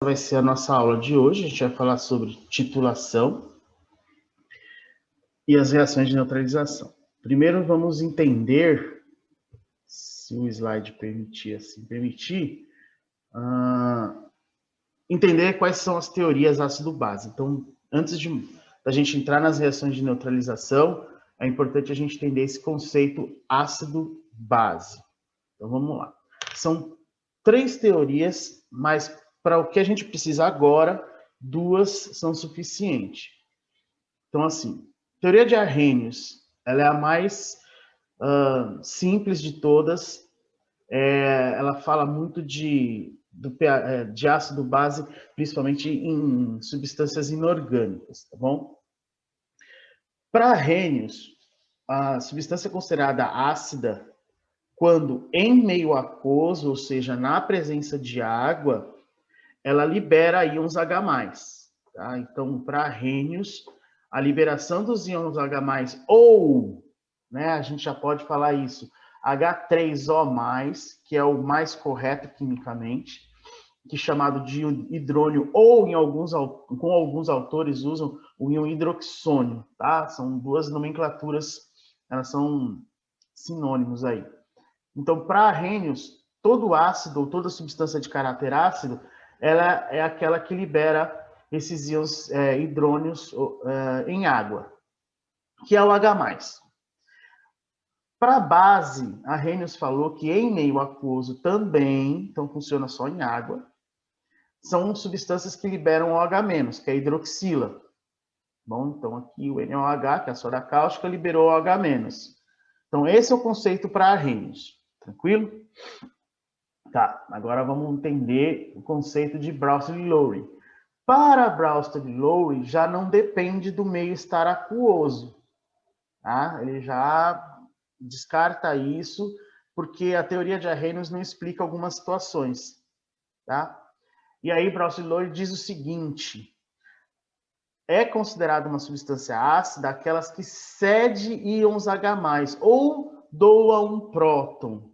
vai ser a nossa aula de hoje. A gente vai falar sobre titulação e as reações de neutralização. Primeiro, vamos entender, se o slide permitir, entender quais são as teorias ácido-base. Então, antes da gente entrar nas reações de neutralização, é importante a gente entender esse conceito ácido-base. Então, vamos lá. São 3 teorias, mas para o que a gente precisa agora, 2 são suficientes. Então, assim, teoria de Arrhenius, ela é a mais simples de todas. Ela fala muito de ácido base, principalmente em substâncias inorgânicas, tá bom? Para Arrhenius, a substância considerada ácida, quando em meio aquoso, ou seja, na presença de água, ela libera íons H+. Tá? Então, para Arrhenius, a liberação dos íons H+, ou, né, a gente já pode falar isso, H3O+, que é o mais correto quimicamente, que é chamado de hidrônio, ou com alguns autores usam o íon hidroxônio, tá? São 2 nomenclaturas, elas são sinônimos aí. Então, para Arrhenius, todo ácido ou toda substância de caráter ácido, ela é aquela que libera esses íons hidrônios em água, que é o H+. Para a base, Arrhenius falou que em meio aquoso também, então funciona só em água, são substâncias que liberam OH-, que é a hidroxila. Bom, então aqui o NOH, que é a soda cáustica, liberou OH-. Então esse é o conceito para Arrhenius. Tranquilo? Tá, agora vamos entender o conceito de Braunsted-Lowry. Para Braunsted-Lowry, já não depende do meio estar aquoso. Tá? Ele já descarta isso, porque a teoria de Arrhenius não explica algumas situações. Tá? E aí, Braunsted-Lowry diz o seguinte: é considerada uma substância ácida aquelas que cede íons H+, ou doa um próton.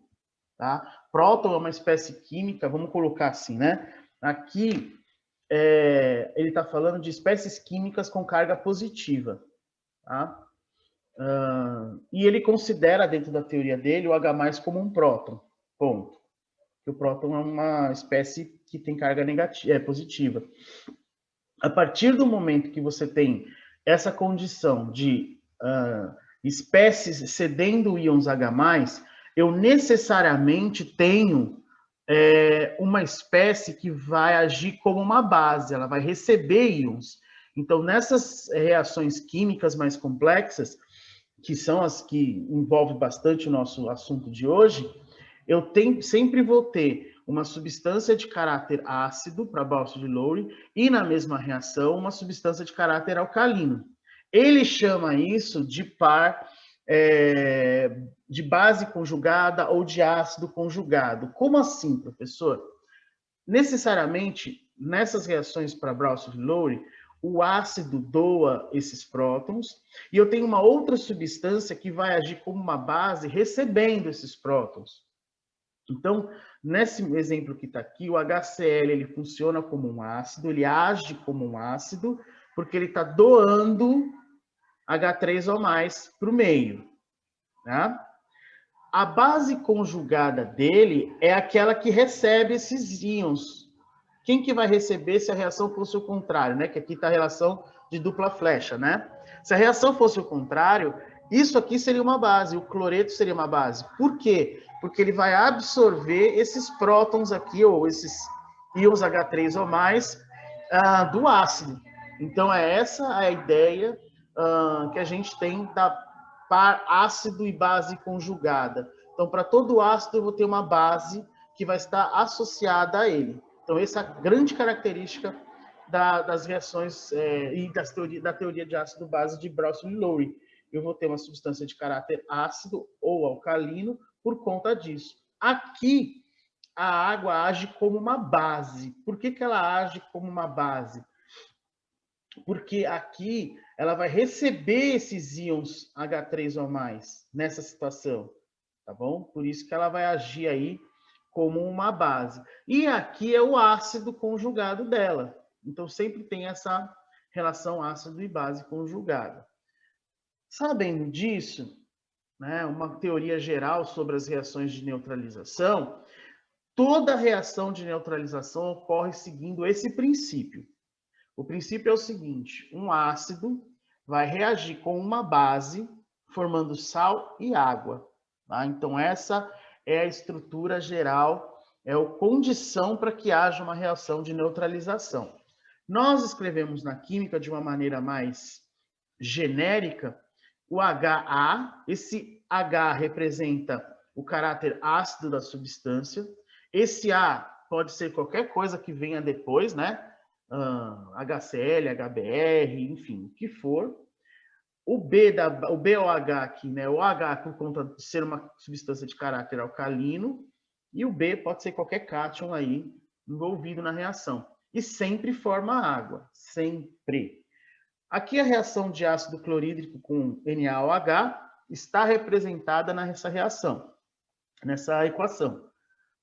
Tá? Próton é uma espécie química, vamos colocar assim, né? Aqui, ele está falando de espécies químicas com carga positiva. Tá? E ele considera, dentro da teoria dele, o H+ como um próton. Ponto. O próton é uma espécie que tem carga negativa, positiva. A partir do momento que você tem essa condição de espécies cedendo íons H+, eu necessariamente tenho uma espécie que vai agir como uma base, ela vai receber íons. Então, nessas reações químicas mais complexas, que são as que envolvem bastante o nosso assunto de hoje, eu sempre vou ter uma substância de caráter ácido, para Braunsted-Lowry, e na mesma reação, uma substância de caráter alcalino. Ele chama isso de par de base conjugada ou de ácido conjugado. Como assim, professor? Necessariamente, nessas reações para Braunsted-Lowry, o ácido doa esses prótons, e eu tenho uma outra substância que vai agir como uma base recebendo esses prótons. Então, nesse exemplo que está aqui, o HCl ele funciona como um ácido, ele age como um ácido, porque ele está doando H3O+ para o meio. Tá? A base conjugada dele é aquela que recebe esses íons. Quem que vai receber se a reação fosse o contrário, né? Que aqui está a relação de dupla flecha, né? Se a reação fosse o contrário, isso aqui seria uma base, o cloreto seria uma base. Por quê? Porque ele vai absorver esses prótons aqui, ou esses íons H3O+, do ácido. Então, é essa a ideia que a gente tem da par ácido e base conjugada. Então, para todo ácido, eu vou ter uma base que vai estar associada a ele. Então, essa é a grande característica das reações e da teoria de ácido-base de Braunsted-Lowry. Eu vou ter uma substância de caráter ácido ou alcalino por conta disso. Aqui, a água age como uma base. Por que ela age como uma base? Porque aqui ela vai receber esses íons H3O+, nessa situação, tá bom? Por isso que ela vai agir aí como uma base. E aqui é o ácido conjugado dela. Então, sempre tem essa relação ácido e base conjugada. Sabendo disso, né, uma teoria geral sobre as reações de neutralização, toda reação de neutralização ocorre seguindo esse princípio. O princípio é o seguinte: um ácido vai reagir com uma base, formando sal e água. Tá? Então, essa é a estrutura geral, é a condição para que haja uma reação de neutralização. Nós escrevemos na química de uma maneira mais genérica o HA, esse H representa o caráter ácido da substância, esse A pode ser qualquer coisa que venha depois, né? HCl, HBr, enfim, o que for. O BOH aqui, né? O H por conta de ser uma substância de caráter alcalino, e o B pode ser qualquer cátion aí envolvido na reação. E sempre forma água, sempre. Aqui a reação de ácido clorídrico com NaOH está representada nessa reação, nessa equação.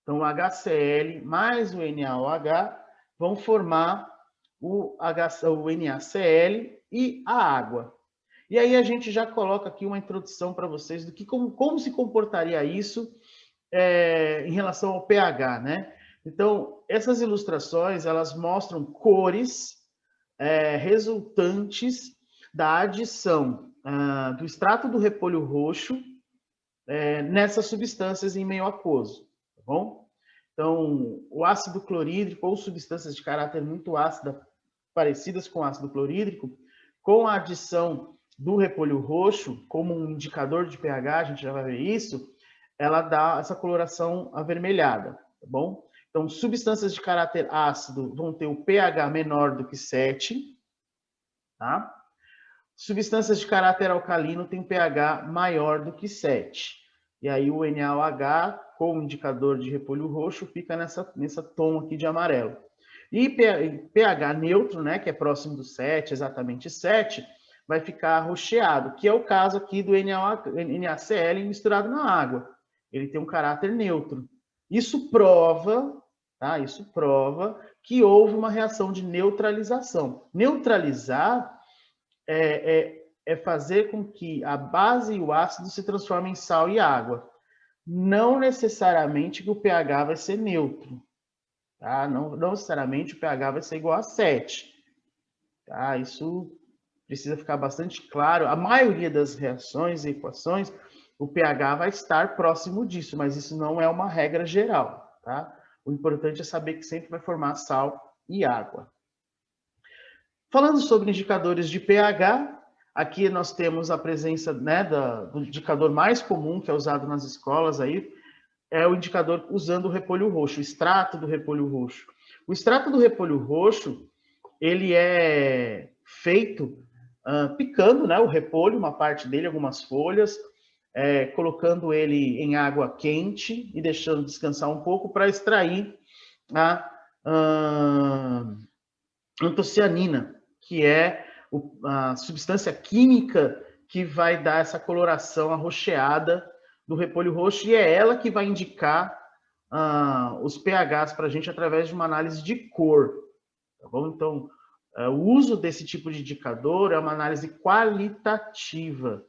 Então, o HCl mais o NaOH vão formar o NaCl e a água. E aí a gente já coloca aqui uma introdução para vocês do que como se comportaria isso em relação ao pH, né? Então, essas ilustrações, elas mostram cores resultantes da adição do extrato do repolho roxo nessas substâncias em meio aquoso, tá bom? Então, o ácido clorídrico ou substâncias de caráter muito ácida, parecidas com ácido clorídrico, com a adição do repolho roxo, como um indicador de pH, a gente já vai ver isso, ela dá essa coloração avermelhada, tá bom? Então, substâncias de caráter ácido vão ter o pH menor do que 7, tá? Substâncias de caráter alcalino têm pH maior do que 7. E aí o NaOH, como indicador de repolho roxo, fica nessa tom aqui de amarelo. E pH neutro, né, que é próximo do 7, exatamente 7, vai ficar rocheado, que é o caso aqui do NaCl misturado na água. Ele tem um caráter neutro. Isso prova, tá? Isso prova que houve uma reação de neutralização. Neutralizar é fazer com que a base e o ácido se transformem em sal e água. Não necessariamente que o pH vai ser neutro. Tá? Não necessariamente o pH vai ser igual a 7. Tá? Isso precisa ficar bastante claro. A maioria das reações e equações, o pH vai estar próximo disso, mas isso não é uma regra geral. Tá? O importante é saber que sempre vai formar sal e água. Falando sobre indicadores de pH, aqui nós temos a presença, né, do indicador mais comum que é usado nas escolas aí, é o indicador usando o repolho roxo, o extrato do repolho roxo. O extrato do repolho roxo, ele é feito picando, né, o repolho, uma parte dele, algumas folhas, colocando ele em água quente e deixando descansar um pouco para extrair a antocianina, que é a substância química que vai dar essa coloração arroxeada do repolho roxo, e é ela que vai indicar os pHs para a gente através de uma análise de cor. Tá bom? Então, o uso desse tipo de indicador é uma análise qualitativa.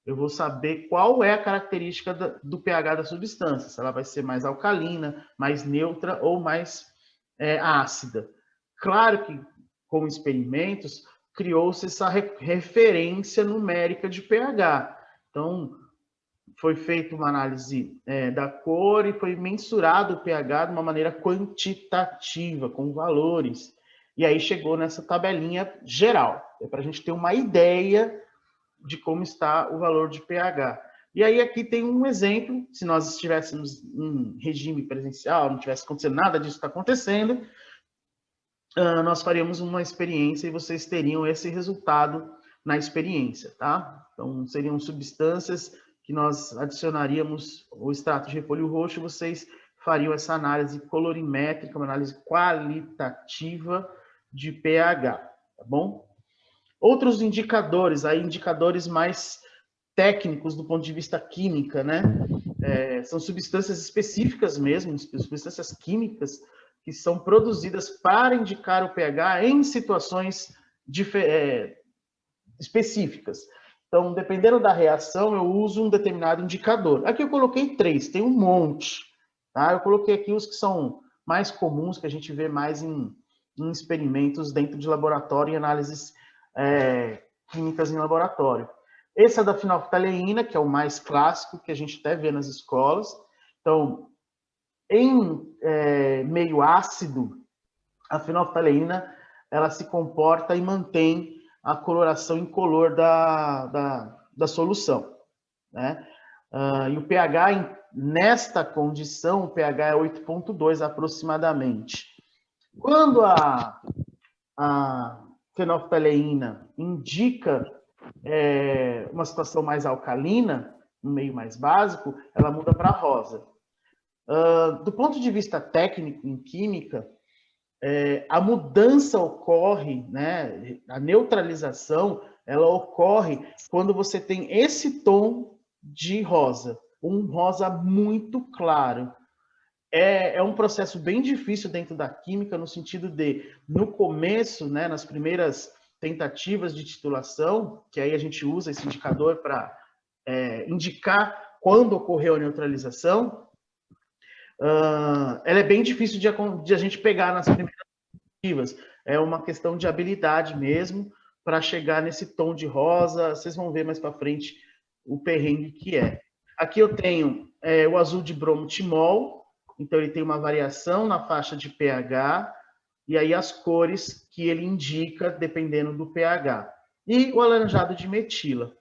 Eu vou saber qual é a característica do pH da substância, se ela vai ser mais alcalina, mais neutra ou mais ácida. Claro que, com experimentos, criou-se essa referência numérica de pH. Então, foi feita uma análise da cor e foi mensurado o pH de uma maneira quantitativa, com valores. E aí chegou nessa tabelinha geral, para a gente ter uma ideia de como está o valor de pH. E aí aqui tem um exemplo, se nós estivéssemos em regime presencial, não tivesse acontecendo nada disso está acontecendo, nós faríamos uma experiência e vocês teriam esse resultado na experiência, tá? Então, seriam substâncias que nós adicionaríamos o extrato de repolho roxo e vocês fariam essa análise colorimétrica, uma análise qualitativa de pH, tá bom? Outros indicadores, aí indicadores mais técnicos do ponto de vista química, né? são substâncias específicas mesmo, substâncias químicas que são produzidas para indicar o pH em situações específicas. Então, dependendo da reação, eu uso um determinado indicador. Aqui eu coloquei 3, tem um monte. Tá? Eu coloquei aqui os que são mais comuns, que a gente vê mais em experimentos dentro de laboratório e análises químicas em laboratório. Esse é da fenolftaleína, que é o mais clássico, que a gente até vê nas escolas. Então, em meio ácido, a fenolftaleína ela se comporta e mantém a coloração incolor da solução, né? E o pH, nesta condição, o pH é 8,2 aproximadamente. Quando a fenolftaleína indica uma situação mais alcalina, no meio mais básico, ela muda para rosa. Do ponto de vista técnico em química, a mudança ocorre, né, a neutralização, ela ocorre quando você tem esse tom de rosa, um rosa muito claro. É um processo bem difícil dentro da química, no sentido de, no começo, né, nas primeiras tentativas de titulação, que aí a gente usa esse indicador para indicar quando ocorreu a neutralização, ela é bem difícil de a gente pegar nas primeiras tentativas. É uma questão de habilidade mesmo, para chegar nesse tom de rosa. Vocês vão ver mais para frente o perrengue que é. Aqui eu tenho o azul de bromo-timol, então ele tem uma variação na faixa de pH, e aí as cores que ele indica dependendo do pH. E o alaranjado de metila.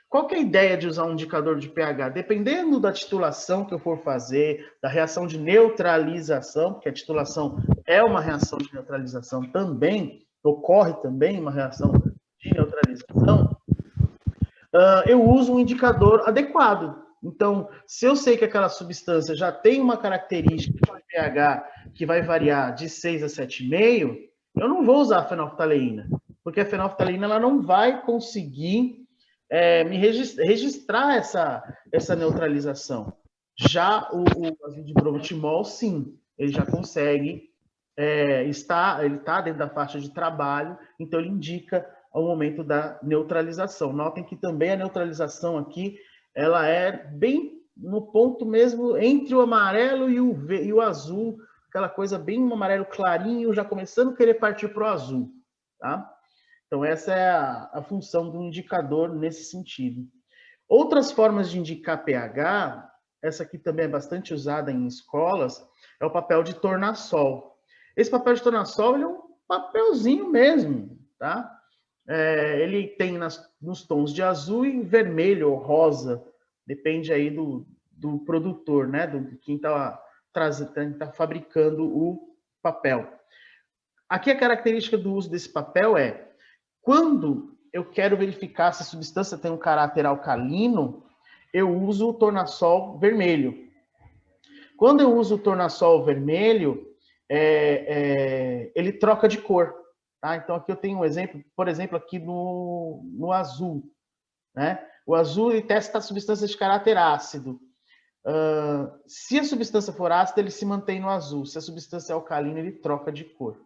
Qual que é a ideia de usar um indicador de pH? Dependendo da titulação que eu for fazer, da reação de neutralização, porque a titulação é uma reação de neutralização também, ocorre também uma reação de neutralização, eu uso um indicador adequado. Então, se eu sei que aquela substância já tem uma característica de pH que vai variar de 6 a 7,5, eu não vou usar a fenolftaleína, porque a fenolftaleína ela não vai conseguir me registrar essa neutralização. Já o azul de bromo-timol, sim, ele já consegue, ele está dentro da faixa de trabalho, então ele indica ao momento da neutralização. Notem que também a neutralização aqui, ela é bem no ponto mesmo entre o amarelo e o azul, aquela coisa bem um amarelo clarinho, já começando a querer partir para o azul, tá? Então, essa é a função do indicador nesse sentido. Outras formas de indicar pH, essa aqui também é bastante usada em escolas, é o papel de tornassol. Esse papel de tornassol ele é um papelzinho mesmo, tá? Ele tem nos tons de azul e vermelho ou rosa, depende aí do produtor, né? De quem está fabricando o papel. Aqui a característica do uso desse papel é, quando eu quero verificar se a substância tem um caráter alcalino, eu uso o tornassol vermelho. Quando eu uso o tornassol vermelho, ele troca de cor. Tá? Então, aqui eu tenho um exemplo, por exemplo, aqui no azul. Né? O azul ele testa substâncias de caráter ácido. Se a substância for ácida, ele se mantém no azul. Se a substância é alcalina, ele troca de cor.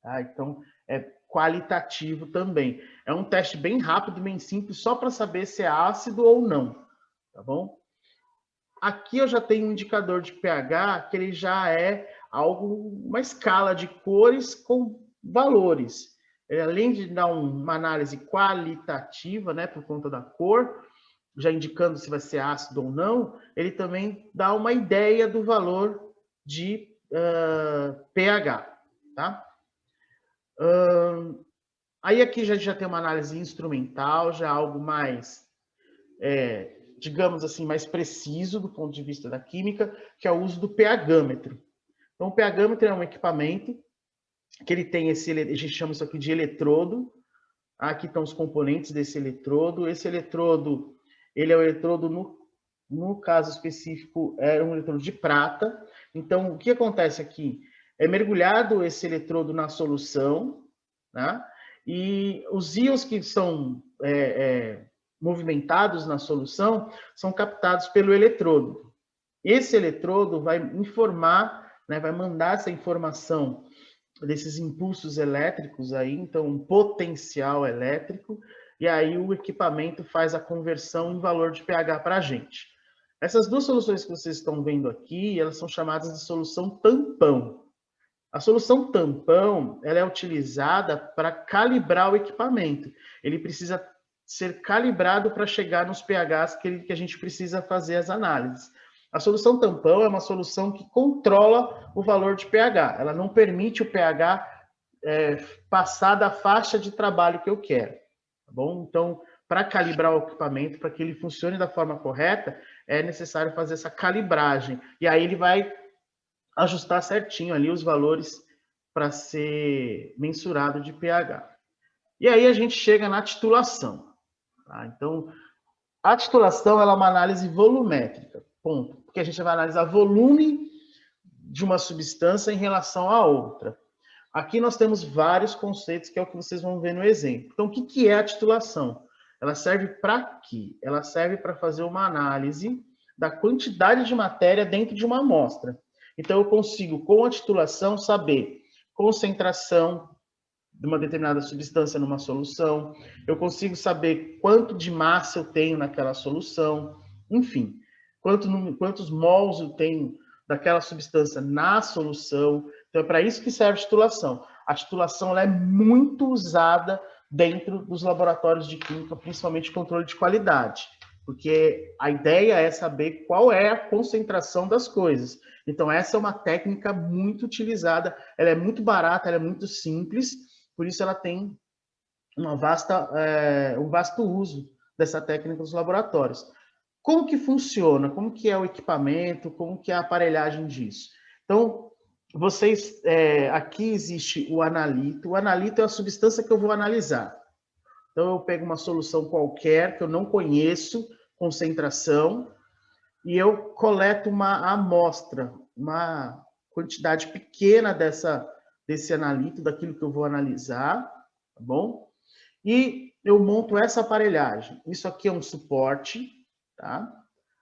Tá? Então, é qualitativo também. É um teste bem rápido, bem simples, só para saber se é ácido ou não. Tá bom? Aqui eu já tenho um indicador de pH que ele já é uma escala de cores com valores. Além de dar uma análise qualitativa, né, por conta da cor, já indicando se vai ser ácido ou não, ele também dá uma ideia do valor de pH, tá? Aí aqui já tem uma análise instrumental, já algo mais, digamos assim, mais preciso do ponto de vista da química, que é o uso do pH-metro. Então, o pH-metro é um equipamento que ele tem a gente chama isso aqui de eletrodo. Aqui estão os componentes desse eletrodo. Esse eletrodo, ele é o eletrodo, no caso específico, é um eletrodo de prata. Então, o que acontece aqui? É mergulhado esse eletrodo na solução, né? E os íons que são movimentados na solução são captados pelo eletrodo. Esse eletrodo vai informar, né, vai mandar essa informação desses impulsos elétricos aí, então um potencial elétrico, e aí o equipamento faz a conversão em valor de pH para a gente. Essas duas soluções que vocês estão vendo aqui, elas são chamadas de solução tampão. A solução tampão, ela é utilizada para calibrar o equipamento. Ele precisa ser calibrado para chegar nos pHs que a gente precisa fazer as análises. A solução tampão é uma solução que controla o valor de pH. Ela não permite o pH passar da faixa de trabalho que eu quero. Tá bom? Então, para calibrar o equipamento, para que ele funcione da forma correta, é necessário fazer essa calibragem. E aí ele vai ajustar certinho ali os valores para ser mensurado de pH. E aí a gente chega na titulação. Tá? Então, a titulação ela é uma análise volumétrica, ponto. Porque a gente vai analisar volume de uma substância em relação à outra. Aqui nós temos vários conceitos, que é o que vocês vão ver no exemplo. Então, o que é a titulação? Ela serve para quê? Ela serve para fazer uma análise da quantidade de matéria dentro de uma amostra. Então, eu consigo, com a titulação, saber concentração de uma determinada substância numa solução, eu consigo saber quanto de massa eu tenho naquela solução, enfim, quantos mols eu tenho daquela substância na solução. Então, é para isso que serve a titulação. A titulação ela é muito usada dentro dos laboratórios de química, principalmente controle de qualidade, porque a ideia é saber qual é a concentração das coisas. Então, essa é uma técnica muito utilizada, ela é muito barata, ela é muito simples, por isso ela tem um vasto uso dessa técnica nos laboratórios. Como que funciona? Como que é o equipamento? Como que é a aparelhagem disso? Então, aqui existe o analito. O analito é a substância que eu vou analisar. Então, eu pego uma solução qualquer que eu não conheço, concentração, e eu coleto uma amostra, uma quantidade pequena desse analito, daquilo que eu vou analisar, tá bom? E eu monto essa aparelhagem. Isso aqui é um suporte, tá?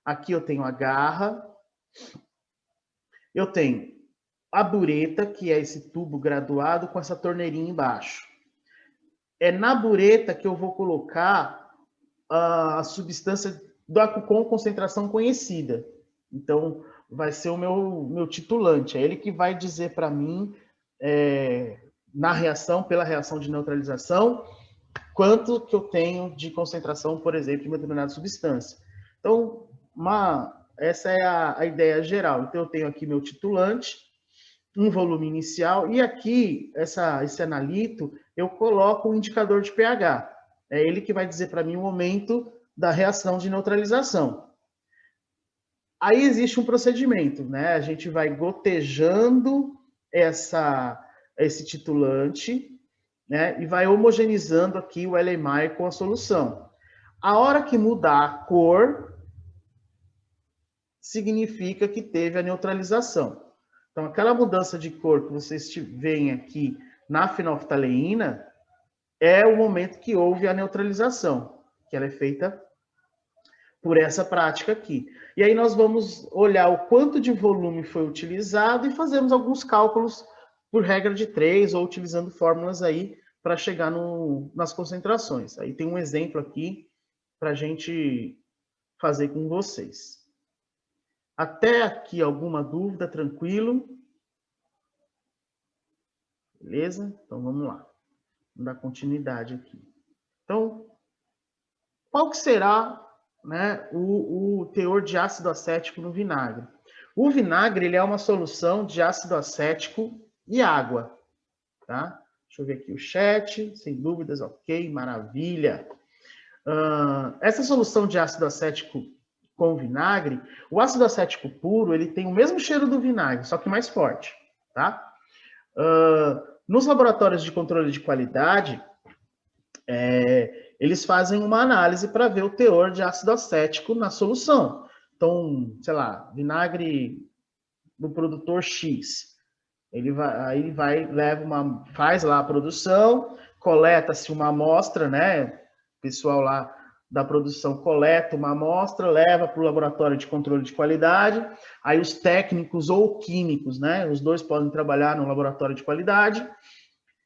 Aqui eu tenho a garra, eu tenho a bureta, que é esse tubo graduado com essa torneirinha embaixo. É na bureta que eu vou colocar a substância com concentração conhecida. Então, vai ser o meu titulante. É ele que vai dizer para mim, pela reação de neutralização, quanto que eu tenho de concentração, por exemplo, de uma determinada substância. Então, essa é a ideia geral. Então, eu tenho aqui meu titulante, um volume inicial, e aqui, esse analito, eu coloco um indicador de pH. É ele que vai dizer para mim o momento da reação de neutralização. Aí existe um procedimento, né? A gente vai gotejando esse titulante, né? E vai homogeneizando aqui o LMI com a solução. A hora que mudar a cor, significa que teve a neutralização. Então, aquela mudança de cor que vocês veem aqui na fenolftaleína é o momento que houve a neutralização, que ela é feita por essa prática aqui. E aí nós vamos olhar o quanto de volume foi utilizado e fazemos alguns cálculos por regra de 3 ou utilizando fórmulas aí para chegar nas concentrações. Aí tem um exemplo aqui para a gente fazer com vocês. Até aqui alguma dúvida? Tranquilo? Beleza? Então vamos lá. Vamos dar continuidade aqui. Então, qual que será, né, o teor de ácido acético no vinagre? O vinagre ele é uma solução de ácido acético e água. Tá? Deixa eu ver aqui o chat. Sem dúvidas, ok, maravilha. Essa solução de ácido acético com vinagre, o ácido acético puro, ele tem o mesmo cheiro do vinagre, só que mais forte, tá? Nos laboratórios de controle de qualidade, eles fazem uma análise para ver o teor de ácido acético na solução. Então, sei lá, vinagre do produtor X. Faz lá a produção, coleta-se uma amostra, né? O pessoal lá da produção coleta uma amostra, leva para o laboratório de controle de qualidade, aí os técnicos ou químicos, né, os dois podem trabalhar no laboratório de qualidade,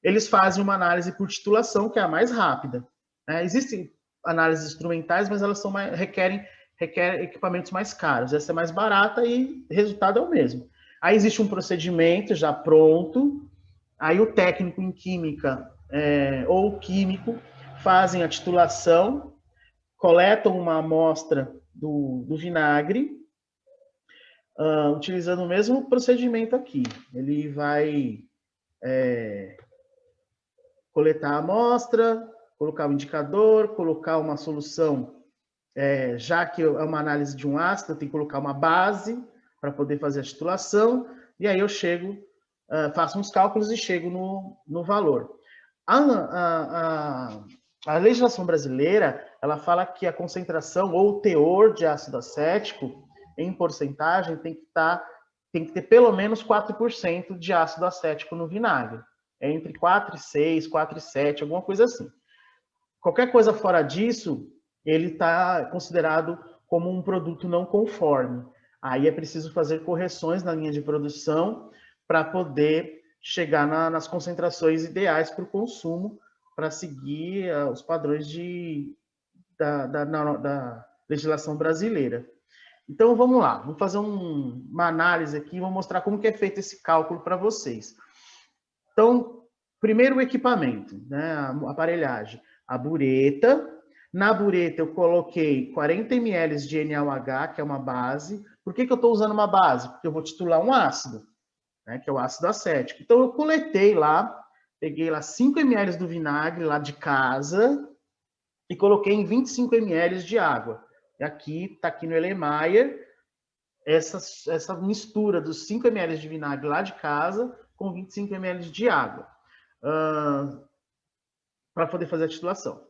eles fazem uma análise por titulação, que é a mais rápida. Né? Existem análises instrumentais, mas elas requerem equipamentos mais caros. Essa é mais barata e o resultado é o mesmo. Aí existe um procedimento já pronto, aí o técnico em química ou o químico fazem a titulação, coletam uma amostra do vinagre, utilizando o mesmo procedimento aqui. Ele vai coletar a amostra, colocar o indicador, colocar uma solução, já que é uma análise de um ácido, eu tenho que colocar uma base para poder fazer a titulação, e aí eu chego, faço uns cálculos e chego no valor. A legislação brasileira, ela fala que a concentração ou o teor de ácido acético em porcentagem tem que ter pelo menos 4% de ácido acético no vinagre. É entre 4,6, 4,7, alguma coisa assim. Qualquer coisa fora disso, ele está considerado como um produto não conforme. Aí é preciso fazer correções na linha de produção para poder chegar nas concentrações ideais para o consumo, para seguir os padrões da legislação brasileira. Então, vamos lá. Vou fazer uma análise aqui, vou mostrar como que é feito esse cálculo para vocês. Então, primeiro o equipamento, né, a aparelhagem. A bureta. Na bureta eu coloquei 40 ml de NaOH, que é uma base. Por que eu estou usando uma base? Porque eu vou titular um ácido, né, que é o ácido acético. Então eu coletei lá, peguei lá 5 ml do vinagre lá de casa e coloquei em 25 ml de água. E aqui, está aqui no Erlenmeyer, essa mistura dos 5 ml de vinagre lá de casa com 25 ml de água, para poder fazer a titulação.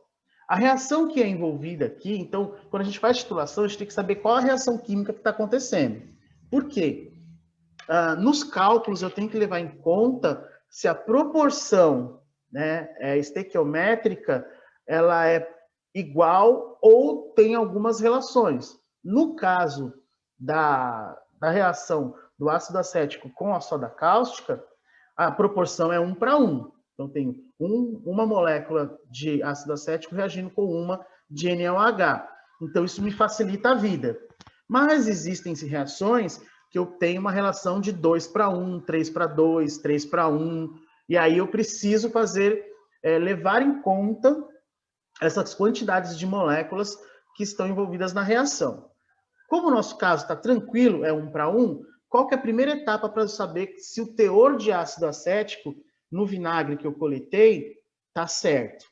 A reação que é envolvida aqui, então, quando a gente faz titulação, a gente tem que saber qual a reação química que está acontecendo. Por quê? Nos cálculos, eu tenho que levar em conta se a proporção, né, estequiométrica, ela é igual ou tem algumas relações. No caso da reação do ácido acético com a soda cáustica, a proporção é 1 para 1. Então, tem uma molécula de ácido acético reagindo com uma de NaOH. Então, isso me facilita a vida. Mas existem reações que eu tenho uma relação de 2 para 1, 3 para 2, 3 para 1. E aí eu preciso levar em conta essas quantidades de moléculas que estão envolvidas na reação. Como o nosso caso está tranquilo, é 1 para 1, qual que é a primeira etapa para eu saber se o teor de ácido acético no vinagre que eu coletei está certo,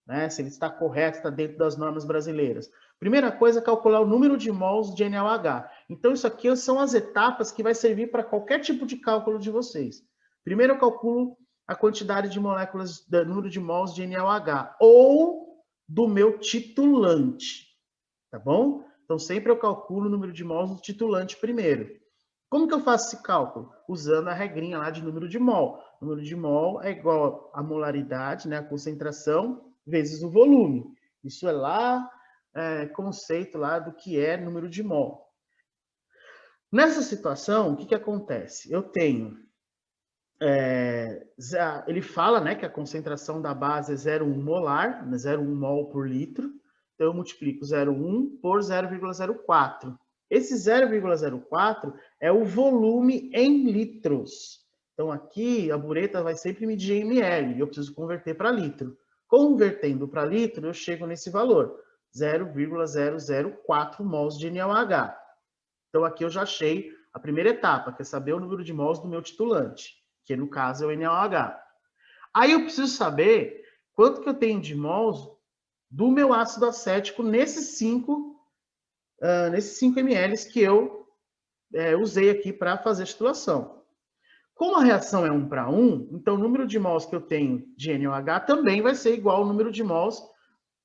né? Se ele está correto, está dentro das normas brasileiras. Primeira coisa é calcular o número de mols de NaOH. Então, isso aqui são as etapas que vai servir para qualquer tipo de cálculo de vocês. Primeiro, eu calculo a quantidade de moléculas, número de mols de NaOH, ou do meu titulante, tá bom? Então, sempre eu calculo o número de mols do titulante primeiro. Como que eu faço esse cálculo? Usando a regrinha lá de número de mol. O número de mol é igual a molaridade, né, a concentração, vezes o volume. Isso é lá, conceito lá do que é número de mol. Nessa situação, o que acontece? Eu tenho... ele fala, né, que a concentração da base é 0,1 molar, 0,1 mol por litro. Então, eu multiplico 0,1 por 0,04. Esse 0,04 é o volume em litros. Então, aqui, a bureta vai sempre medir em ml, e eu preciso converter para litro. Convertendo para litro, eu chego nesse valor, 0,004 mols de NaOH. Então, aqui eu já achei a primeira etapa, que é saber o número de mols do meu titulante, que no caso é o NaOH. Aí eu preciso saber quanto que eu tenho de mols do meu ácido acético nesses 5 ml que eu usei aqui para fazer a titulação. Como a reação é 1 para 1, então o número de mols que eu tenho de NaOH também vai ser igual ao número de mols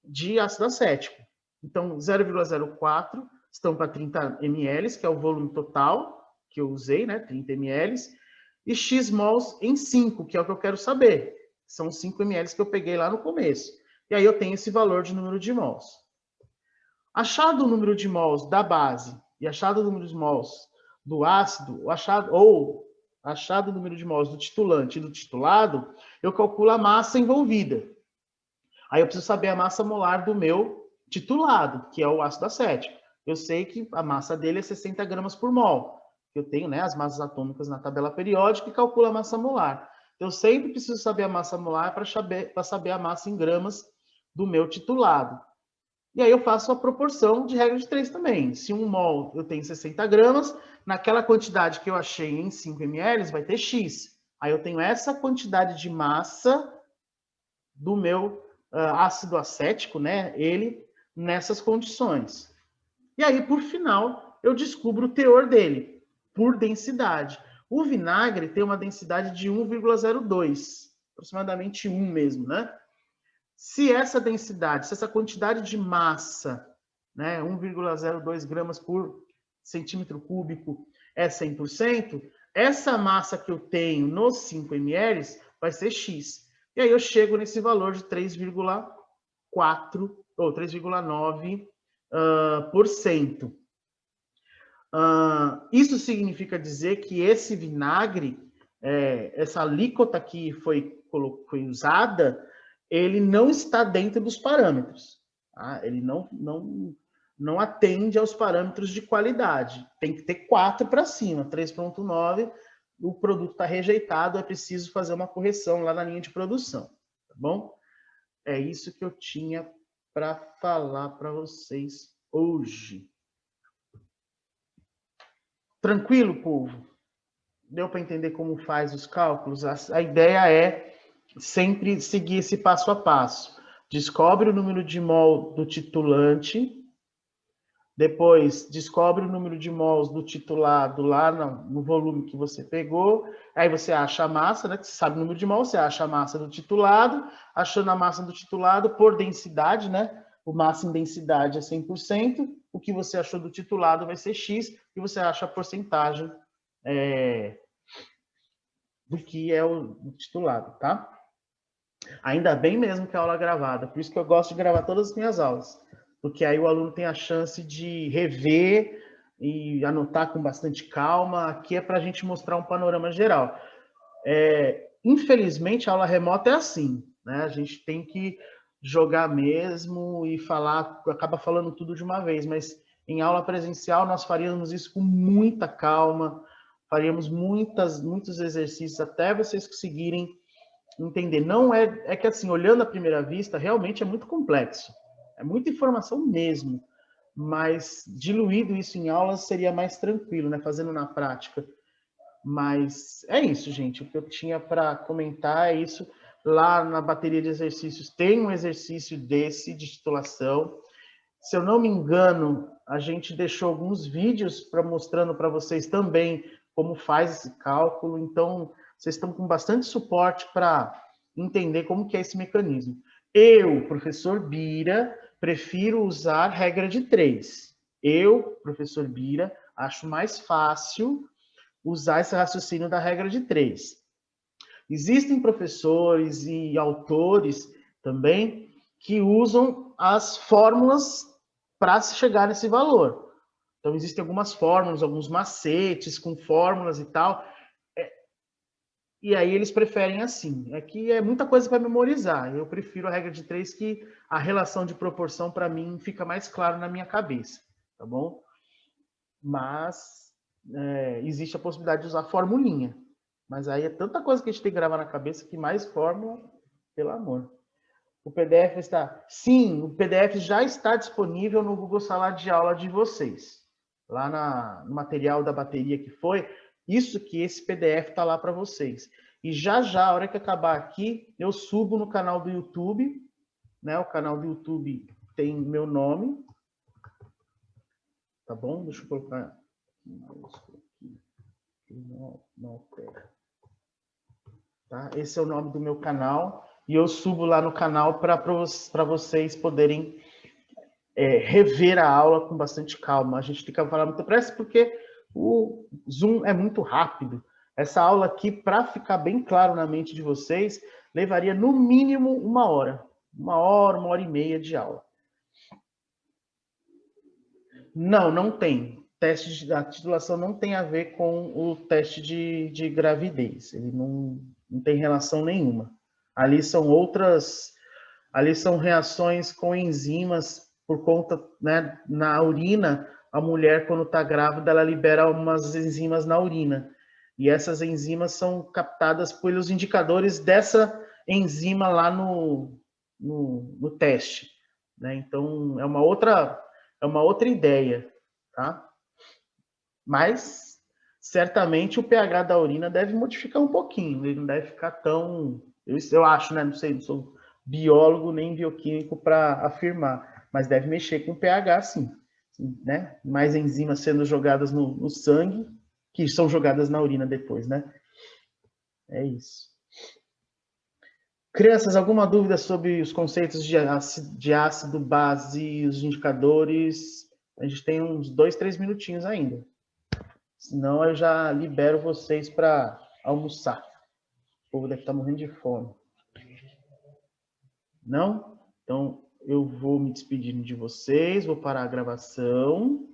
de ácido acético. Então, 0,04 estão para 30 ml, que é o volume total que eu usei, né, 30 ml, e X mols em 5, que é o que eu quero saber. São 5 ml que eu peguei lá no começo. E aí eu tenho esse valor de número de mols. Achado o número de mols da base e achado o número de mols do ácido, achado o número de mols do titulante e do titulado, eu calculo a massa envolvida. Aí eu preciso saber a massa molar do meu titulado, que é o ácido acético. Eu sei que a massa dele é 60 gramas por mol. Eu tenho, né, as massas atômicas na tabela periódica e calculo a massa molar. Eu sempre preciso saber a massa molar para saber a massa em gramas do meu titulado. E aí eu faço a proporção de regra de 3 também. Se 1 mol eu tenho 60 gramas, naquela quantidade que eu achei em 5 ml vai ter X. Aí eu tenho essa quantidade de massa do meu ácido acético, né? Ele nessas condições. E aí, por final, eu descubro o teor dele, por densidade. O vinagre tem uma densidade de 1,02, aproximadamente 1 mesmo, né? Se essa densidade, se essa quantidade de massa, né, 1,02 gramas por centímetro cúbico é 100%, essa massa que eu tenho nos 5 ml vai ser X. E aí eu chego nesse valor de 3,4 ou 3,9%. Isso significa dizer que esse vinagre, essa alíquota que foi usada, ele não está dentro dos parâmetros. Tá? Ele não atende aos parâmetros de qualidade. Tem que ter 4 para cima, 3,9, o produto está rejeitado, é preciso fazer uma correção lá na linha de produção. Tá bom? É isso que eu tinha para falar para vocês hoje. Tranquilo, povo? Deu para entender como faz os cálculos? A ideia é sempre seguir esse passo a passo. Descobre o número de mol do titulante, depois descobre o número de mols do titulado lá no volume que você pegou, aí você acha a massa, né? Você sabe o número de mols, você acha a massa do titulado, achando a massa do titulado por densidade, né? O massa em densidade é 100%, o que você achou do titulado vai ser X, e você acha a porcentagem do que é o titulado, tá? Ainda bem mesmo que a aula é gravada, por isso que eu gosto de gravar todas as minhas aulas, porque aí o aluno tem a chance de rever e anotar com bastante calma. Aqui é para a gente mostrar um panorama geral. Infelizmente, a aula remota é assim, né? A gente tem que jogar mesmo e falar, acaba falando tudo de uma vez, mas em aula presencial nós faríamos isso com muita calma, faríamos muitos exercícios até vocês conseguirem entender. Não é que assim, olhando à primeira vista, realmente é muito complexo. É muita informação mesmo, mas diluído isso em aulas seria mais tranquilo, né? Fazendo na prática. Mas é isso, gente. O que eu tinha para comentar é isso. Lá na bateria de exercícios tem um exercício desse de titulação. Se eu não me engano, a gente deixou alguns vídeos mostrando para vocês também como faz esse cálculo. Então, vocês estão com bastante suporte para entender como que é esse mecanismo. Eu, professor Bira, prefiro usar regra de 3. Eu, professor Bira, acho mais fácil usar esse raciocínio da regra de 3. Existem professores e autores também que usam as fórmulas para se chegar nesse valor. Então, existem algumas fórmulas, alguns macetes com fórmulas e tal. E aí eles preferem assim. É que é muita coisa para memorizar. Eu prefiro a regra de 3, que a relação de proporção, para mim, fica mais claro na minha cabeça. Tá bom? Mas existe a possibilidade de usar formulinha. Mas aí é tanta coisa que a gente tem que gravar na cabeça que mais fórmula, pelo amor. O PDF está... Sim, o PDF já está disponível no Google Sala de Aula de vocês. Lá no material da bateria que foi, esse PDF está lá para vocês. E já, a hora que acabar aqui, eu subo no canal do YouTube, né? O canal do YouTube tem meu nome. Tá bom? Deixa eu colocar... Tá? Esse é o nome do meu canal. E eu subo lá no canal para vocês poderem rever a aula com bastante calma. A gente tem que falar muito pressa porque o Zoom é muito rápido. Essa aula aqui, para ficar bem claro na mente de vocês, levaria no mínimo 1 hora. 1 hora, 1 hora e meia de aula. Não, não tem. A titulação não tem a ver com o teste de gravidez. Ele não tem relação nenhuma. Ali são ali são reações com enzimas por conta, né, na urina, a mulher quando está grávida, ela libera umas enzimas na urina. E essas enzimas são captadas pelos indicadores dessa enzima lá no teste, né? Então, é uma outra ideia, tá? Mas, certamente, o pH da urina deve modificar um pouquinho, ele não deve ficar tão... Eu acho, né? Não sei, não sou biólogo nem bioquímico para afirmar, mas deve mexer com o pH, sim, né? Mais enzimas sendo jogadas no sangue, que são jogadas na urina depois, né? É isso. Crianças, alguma dúvida sobre os conceitos de ácido, base e os indicadores? A gente tem uns 2, 3 minutinhos ainda. Senão eu já libero vocês para almoçar. O povo deve estar morrendo de fome. Não? Então eu vou me despedindo de vocês, vou parar a gravação.